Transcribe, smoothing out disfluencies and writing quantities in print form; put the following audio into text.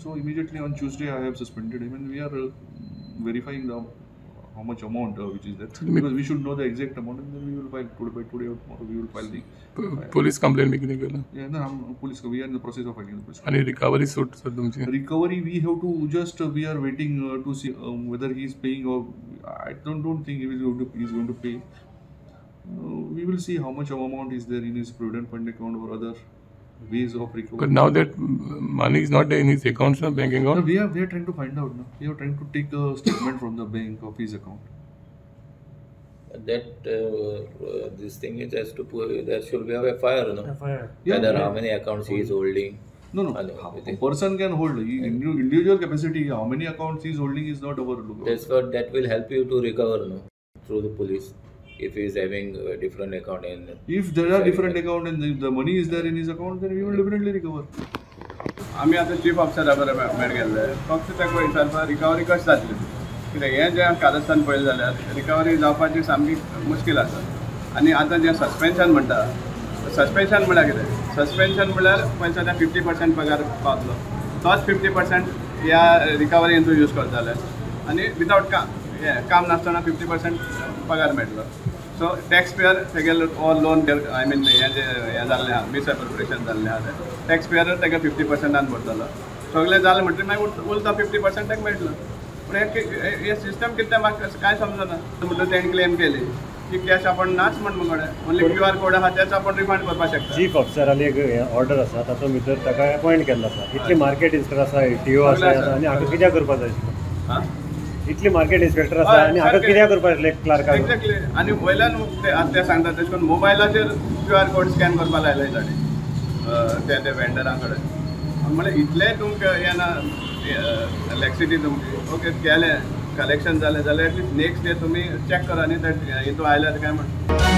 So immediately on Tuesday I have suspended him, and we are verifying the how much amount which is there, because we should know the exact amount, and then we will file today or tomorrow. We will file the police complaint भी नहीं करना. Yeah, no, police. We are in the process of filing the police. आणि recovery suit sir तुमची. Recovery we have to just we are waiting to see whether he is paying, or I don't think he is going to pay. We will see how much amount is there in his provident fund account or other ways of recovery. But now that money is not in his account, sir, bank account. No, we are trying to find out now. We are trying to take a statement from the bank of his account. That this thing is has to there should be a FIR, no? FIR. Yeah, Whether yeah. how many accounts he is holding. No. A person can hold individual capacity. How many accounts he is holding is not our look. That's what that will help you to recover, no? Through the police, if he is having a different account and. If there are different account and the money is there in his account, then we will definitely recover. आम्ही आता chief ऑफिसरा बरोबर मेळ गेल्ले फक्त ताका विचारपाक recovery कशी जातली कित्याक हें जें कारस्थान पळयलें जाल्यार रिकवरी जावपाची सामकी मुश्कील आसा आनी आतां जें सस्पेन्शन म्हणटा सस्पेन्शन म्हळ्यार कितें सस्पेन्शन म्हळ्यार पयलीं सद्या 50% पगार पावतलो तोच 50% ह्या रिकवरी हितून यूज करताले आनी विदावट काम नासतना 50% पगार मेळटलो सो टॅक्स पेयर तेगेलो लोन आय मीन हें जाल्लें आहा मिसएप्रोप्रिएशन जाल्लें आहा तें टॅक्स पेयर तेका 50%आन भरतलो सगळें जालें म्हणटकीर मागीर उरता 50% ताका मेळटलो पूण हे सिस्टम कितें म्हाका कांय समजना म्हणटून तेणें क्लेम केली की कॅश आपण नाच म्हण मुगोडे ओन्ली QR कोड आहा तेच आपण रिफंड करपाक शकता चीफ ऑफिसराली एक ऑर्डर आसा तातूंत भितर ताका अपॉयंट केल्लो आसा इतली मार्केट इन्स्पेक्टर आसा TO आसा आनी हाका कित्याक करपाक जाय हां इतली मार्केट इन्स्पेक्टर आसा आनी हाका कित्याक करपाक जाय क्लार्काक एक्झॅक्टली आनी वयल्यान ते सांगता तशें करून मोबायलाचेर QR कोड स्कॅन करपाक लायलाय ताणें ते वेंडरां कडेन म्हळ्यार इतलें तुमकां हें ना लॅक्सिटी तुमची ओके केलें कलेक्शन जालें जाल्यार एटलीस्ट नेक्स्ट डे तुमी चॅक करा न्ही हितून आयल्यार काय म्हण